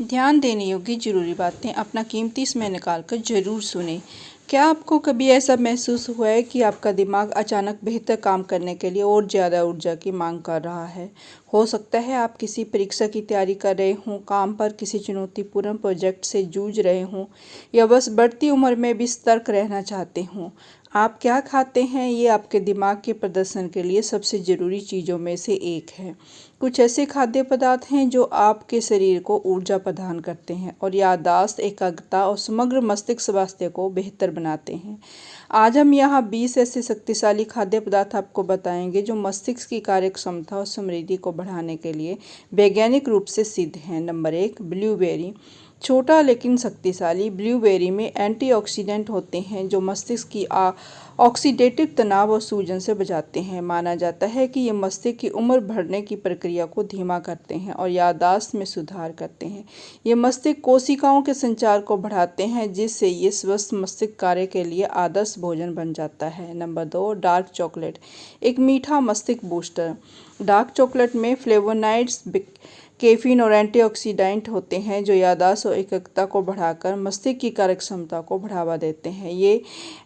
ध्यान देने योग्य ज़रूरी बातें अपना कीमती समय निकाल कर ज़रूर सुनें। क्या आपको कभी ऐसा महसूस हुआ है कि आपका दिमाग अचानक बेहतर काम करने के लिए और ज़्यादा ऊर्जा की मांग कर रहा है? हो सकता है आप किसी परीक्षा की तैयारी कर रहे हों, काम पर किसी चुनौतीपूर्ण प्रोजेक्ट से जूझ रहे हों या बस बढ़ती उम्र में भी सतर्क रहना चाहते हों। आप क्या खाते हैं ये आपके दिमाग के प्रदर्शन के लिए सबसे ज़रूरी चीज़ों में से एक है। कुछ ऐसे खाद्य पदार्थ हैं जो आपके शरीर को ऊर्जा प्रदान करते हैं और याददाश्त, एकाग्रता और समग्र मस्तिष्क स्वास्थ्य को बेहतर बनाते हैं। आज हम यहाँ 20 ऐसे शक्तिशाली खाद्य पदार्थ आपको बताएंगे जो मस्तिष्क की कार्य क्षमता और समृद्धि को बढ़ाने के लिए वैज्ञानिक रूप से सिद्ध हैं। Number 1, blueberry. छोटा लेकिन शक्तिशाली। ब्लूबेरी में एंटीऑक्सीडेंट होते हैं जो मस्तिष्क की ऑक्सीडेटिव तनाव और सूजन से बचाते हैं। माना जाता है कि ये मस्तिष्क की उम्र बढ़ने की प्रक्रिया को धीमा करते हैं और याददाश्त में सुधार करते हैं। ये मस्तिष्क कोशिकाओं के संचार को बढ़ाते हैं जिससे ये स्वस्थ मस्तिष्क कार्य के लिए आदर्श भोजन बन जाता है। Number 2, dark chocolate. एक मीठा मस्तिष्क बूस्टर। डार्क चॉकलेट में फ्लेवोनॉइड्स, कैफीन और एंटीऑक्सीडेंट होते हैं जो याददाश्त और एकाग्रता को बढ़ाकर मस्तिष्क की कार्यक्षमता को बढ़ावा देते हैं। ये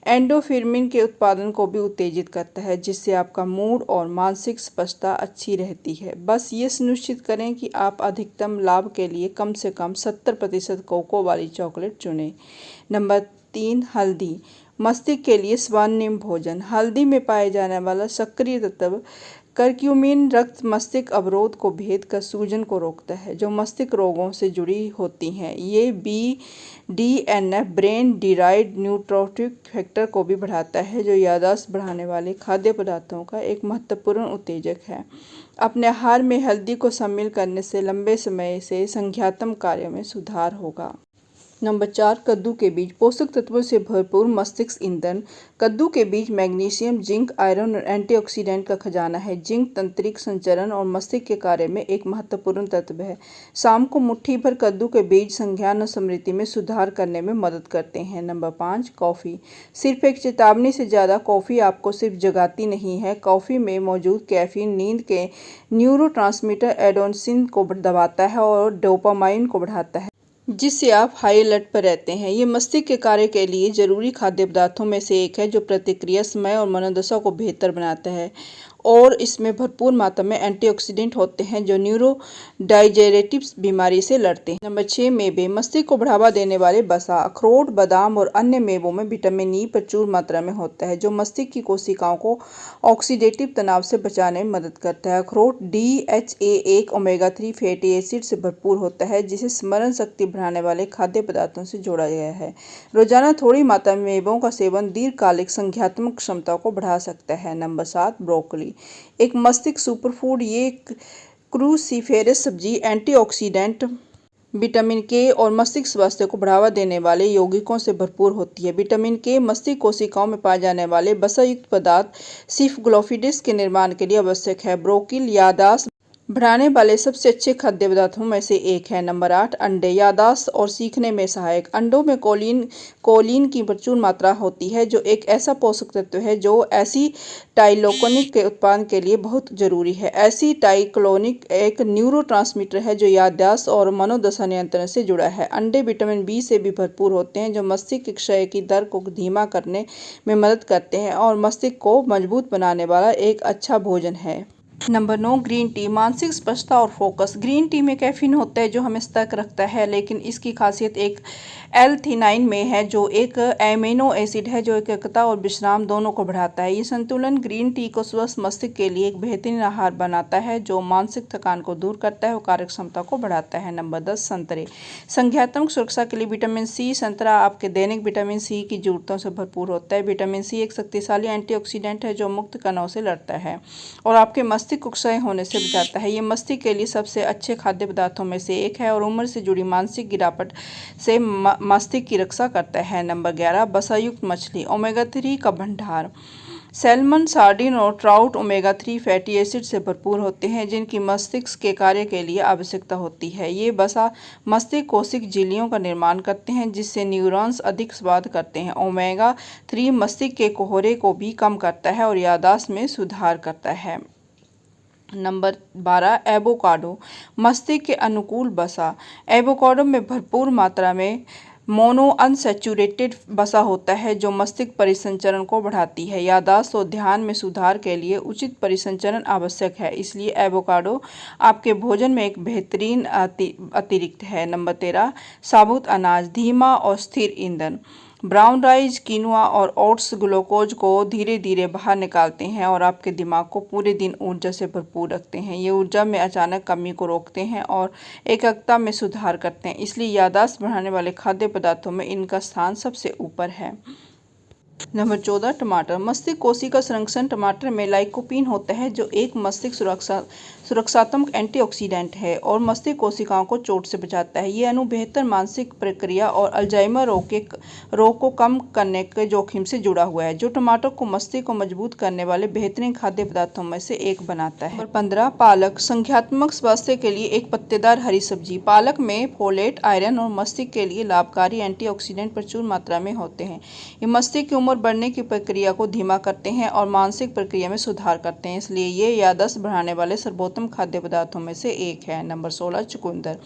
एंडोर्फिन के उत्पादन को भी उत्तेजित करता है जिससे आपका मूड और मानसिक स्पष्टता अच्छी रहती है। बस ये सुनिश्चित करें कि आप अधिकतम लाभ के लिए कम से कम 70% कोको वाली चॉकलेट चुनें। नंबर 3, हल्दी। मस्तिष्क के लिए स्वर्णिम भोजन। हल्दी में पाए जाने वाला सक्रिय तत्व करक्यूमिन रक्त मस्तिष्क अवरोध को भेद कर सूजन को रोकता है जो मस्तिष्क रोगों से जुड़ी होती हैं। ये BDNF brain derived neurotrophic factor को भी बढ़ाता है जो याददाश्त बढ़ाने वाले खाद्य पदार्थों का एक महत्वपूर्ण उत्तेजक है। अपने आहार में हल्दी को शामिल करने से लंबे समय से संज्ञानात्मक कार्य में सुधार होगा। नंबर 4, कद्दू के बीज। पोषक तत्वों से भरपूर मस्तिष्क ईंधन। कद्दू के बीज मैग्नीशियम, जिंक, आयरन और एंटीऑक्सीडेंट का खजाना है। जिंक तंत्रिका संचरण और मस्तिष्क के कार्य में एक महत्वपूर्ण तत्व है। शाम को मुट्ठी भर कद्दू के बीज संज्ञान और स्मृति में सुधार करने में मदद करते हैं। Number 5, coffee. सिर्फ एक चेतावनी से ज़्यादा कॉफ़ी आपको सिर्फ जगाती नहीं है। कॉफ़ी में मौजूद कैफीन नींद के न्यूरोट्रांसमीटर एडेनोसिन को दबाता है और डोपामाइन को बढ़ाता है जिससे आप हाई अलर्ट पर रहते हैं। ये मस्तिष्क के कार्य के लिए जरूरी खाद्य पदार्थों में से एक है जो प्रतिक्रिया समय और मनोदशा को बेहतर बनाता है और इसमें भरपूर मात्रा में एंटीऑक्सीडेंट होते हैं जो न्यूरो डाइजेरेटिव बीमारी से लड़ते हैं। नंबर 6, मेवे। मस्तिष्क को बढ़ावा देने वाले वसा। अखरोट, बादाम और अन्य मेवों में विटामिन ई प्रचुर मात्रा में होता है जो मस्तिष्क की कोशिकाओं को ऑक्सीडेटिव तनाव से बचाने में मदद करता है। अखरोट DHA, ओमेगा 3 फैटी एसिड से भरपूर होता है जिसे स्मरण शक्ति बढ़ाने वाले खाद्य पदार्थों से जोड़ा गया है। रोजाना थोड़ी मात्रा में मेवों का सेवन दीर्घकालिक संज्ञानात्मक क्षमता को बढ़ा सकता है। Number 7, broccoli. एक मस्तिष्क सुपरफूड। ये क्रूसीफेरस सब्जी एंटीऑक्सीडेंट, विटामिन के और मस्तिष्क स्वास्थ्य को बढ़ावा देने वाले यौगिकों से भरपूर होती है। विटामिन के मस्तिष्क कोशिकाओं में पाए जाने वाले वसायुक्त पदार्थ सिफग्लोफिडिस के निर्माण के लिए आवश्यक है। ब्रोकली याददाश्त बढ़ाने वाले सबसे अच्छे खाद्य पदार्थों में से एक है। नंबर 8, अंडे। याददाश्त और सीखने में सहायक। अंडों में कोलिन की प्रचुर मात्रा होती है जो एक ऐसा पोषक तत्व है जो एसिटाइलकोलिन के उत्पादन के लिए बहुत जरूरी है। एसिटाइलकोलिन एक न्यूरोट्रांसमीटर है जो याददाश्त और मनोदशा नियंत्रण से जुड़ा है। अंडे विटामिन बी से भी भरपूर होते हैं जो मस्तिष्क क्षय की दर को धीमा करने में मदद करते हैं और मस्तिष्क को मजबूत बनाने वाला एक अच्छा भोजन है। Number 9, green tea. मानसिक स्पष्टता और फोकस। ग्रीन टी में कैफीन होता है जो हमें सतर्क रखता है लेकिन इसकी खासियत एक L-थीनाइन में है जो एक एमिनो एसिड है जो एकाग्रता और विश्राम दोनों को बढ़ाता है। ये संतुलन ग्रीन टी को स्वस्थ मस्तिष्क के लिए एक बेहतरीन आहार बनाता है जो मानसिक थकान को दूर करता है और कार्यक्षमता को बढ़ाता है। नंबर 10, संतरे। संज्ञानात्मक सुरक्षा के लिए विटामिन सी। संतरा आपके दैनिक विटामिन सी की जरूरतों से भरपूर होता है। विटामिन सी एक शक्तिशाली एंटीऑक्सीडेंट है जो मुक्त कणों से लड़ता है और आपके मस्तिष्क को क्षय होने से बचाता है। ये मस्तिष्क के लिए सबसे अच्छे खाद्य पदार्थों में से एक है और उम्र से जुड़ी मानसिक गिरावट से मस्तिष्क की रक्षा करता है। नंबर 11, वसायुक्त मछली। ओमेगा 3 का भंडार। सैल्मन, सार्डिन और ट्राउट ओमेगा 3 फैटी एसिड से भरपूर होते हैं जिनकी मस्तिष्क के कार्य के लिए आवश्यकता होती है। ये वसा मस्तिष्क कोशिक झिल्लियों का निर्माण करते हैं जिससे न्यूरॉन्स अधिक स्वाद करते हैं। ओमेगा 3 मस्तिष्क के कोहरे को भी कम करता है और याददाश्त में सुधार करता है। नंबर 12 एवोकाडो, मस्तिष्क के अनुकूल वसा। एवोकाडो में भरपूर मात्रा में मोनो अनसैचुरेटेड वसा होता है जो मस्तिष्क परिसंचरण को बढ़ाती है। याददाश्त और ध्यान में सुधार के लिए उचित परिसंचरण आवश्यक है, इसलिए एवोकाडो आपके भोजन में एक बेहतरीन अतिरिक्त है। नंबर 13 साबुत अनाज, धीमा और स्थिर ईंधन। ब्राउन राइस, किनुआ और ओट्स ग्लूकोज को धीरे धीरे बाहर निकालते हैं और आपके दिमाग को पूरे दिन ऊर्जा से भरपूर रखते हैं। ये ऊर्जा में अचानक कमी को रोकते हैं और एकाग्रता में सुधार करते हैं, इसलिए याददाश्त बढ़ाने वाले खाद्य पदार्थों में इनका स्थान सबसे ऊपर है। नंबर 14 टमाटर, मस्तिष्क कोशिका संरक्षण। टमाटर में लाइकोपीन होता है जो एक मस्तिष्क सुरक्षात्मक एंटीऑक्सीडेंट है और मस्तिष्क कोशिकाओं को चोट से बचाता है। ये अणु बेहतर मानसिक प्रक्रिया और अल्जाइमर रोग को कम करने के जोखिम से जुड़ा हुआ है, जो टमाटर को मस्तिष्क को मजबूत करने वाले बेहतरीन खाद्य पदार्थों में से एक बनाता है। नंबर 15 पालक, संख्यात्मक स्वास्थ्य के लिए एक पत्तेदार हरी सब्जी। पालक में फोलेट, आयरन और मस्तिष्क के लिए लाभकारी एंटीऑक्सीडेंट प्रचुर मात्रा में होते हैं। ये मस्तिष्क की उम्र बढ़ने की प्रक्रिया को धीमा करते हैं और मानसिक प्रक्रिया में सुधार करते हैं, इसलिए ये याददाश्त बढ़ाने वाले सर्वोत्तम खाद्य पदार्थों में से एक है। नंबर 16 चुकंदर,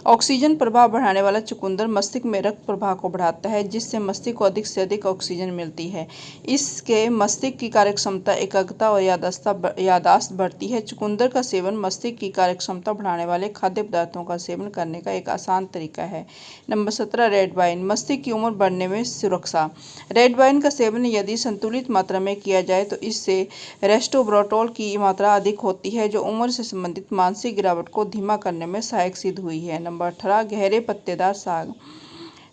ऑक्सीजन प्रवाह बढ़ाने वाला चुकंदर मस्तिष्क में रक्त प्रवाह को बढ़ाता है, जिससे मस्तिष्क को अधिक से अधिक ऑक्सीजन मिलती है। इसके मस्तिष्क की कार्यक्षमता, एकाग्रता और याददाश्त बढ़ती है। चुकंदर का सेवन मस्तिष्क की कार्यक्षमता बढ़ाने वाले खाद्य पदार्थों का सेवन करने का एक आसान तरीका है। नंबर 17 रेड वाइन, मस्तिष्क की उम्र बढ़ने में सुरक्षा। रेड वाइन का सेवन यदि संतुलित मात्रा में किया जाए तो इससे रेस्टोब्रोटोल की मात्रा अधिक होती है, जो उम्र से संबंधित मानसिक गिरावट को धीमा करने में सहायक सिद्ध हुई है। नंबर 18 गहरे पत्तेदार साग,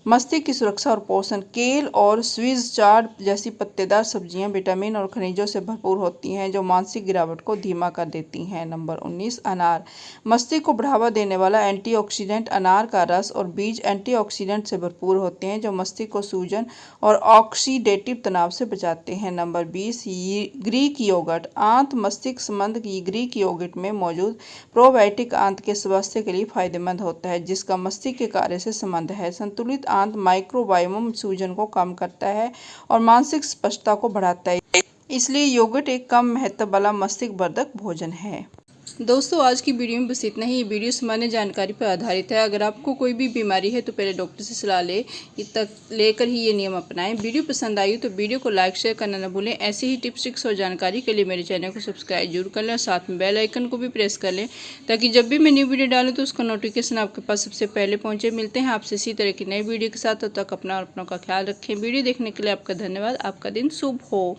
मस्तिष्क की सुरक्षा और पोषण। केल और स्विस चार्ड जैसी पत्तेदार सब्जियां विटामिन और खनिजों से भरपूर होती हैं, जो मानसिक गिरावट को धीमा कर देती हैं। नंबर 19 अनार, मस्तिष्क को बढ़ावा देने वाला एंटीऑक्सीडेंट। अनार का रस और बीज एंटीऑक्सीडेंट से भरपूर होते हैं, जो मस्तिष्क को सूजन और ऑक्सीडेटिव तनाव से बचाते हैं। नंबर 20 ग्रीक योगर्ट, आंत मस्तिष्क संबंध की ग्रीक योगर्ट में मौजूद प्रोबायोटिक आंत के स्वास्थ्य के लिए फायदेमंद होता है, जिसका मस्तिष्क के कार्य से संबंध है। संतुलित आंत माइक्रोबायोम सूजन को कम करता है और मानसिक स्पष्टता को बढ़ाता है, इसलिए योगर्ट एक कम महत्व वाला मस्तिष्क वर्धक भोजन है। दोस्तों आज की वीडियो में बस इतना ही। ये वीडियो सामान्य जानकारी पर आधारित है। अगर आपको कोई भी बीमारी है तो पहले डॉक्टर से सलाह लेकर ही ये नियम अपनाएं। वीडियो पसंद आई तो वीडियो को लाइक शेयर करना न भूलें। ऐसे ही टिप्स ट्रिक्स और जानकारी के लिए मेरे चैनल को सब्सक्राइब जरूर कर लें और साथ में बेल आइकन को भी प्रेस कर लें, ताकि जब भी मैं न्यू वीडियो डालूँ तो उसका नोटिफिकेशन आपके पास सबसे पहले पहुँचे। मिलते हैं आपसे इसी तरह की नई वीडियो के साथ, तब तक अपना और अपनों का ख्याल रखें। वीडियो देखने के लिए आपका धन्यवाद। आपका दिन शुभ हो।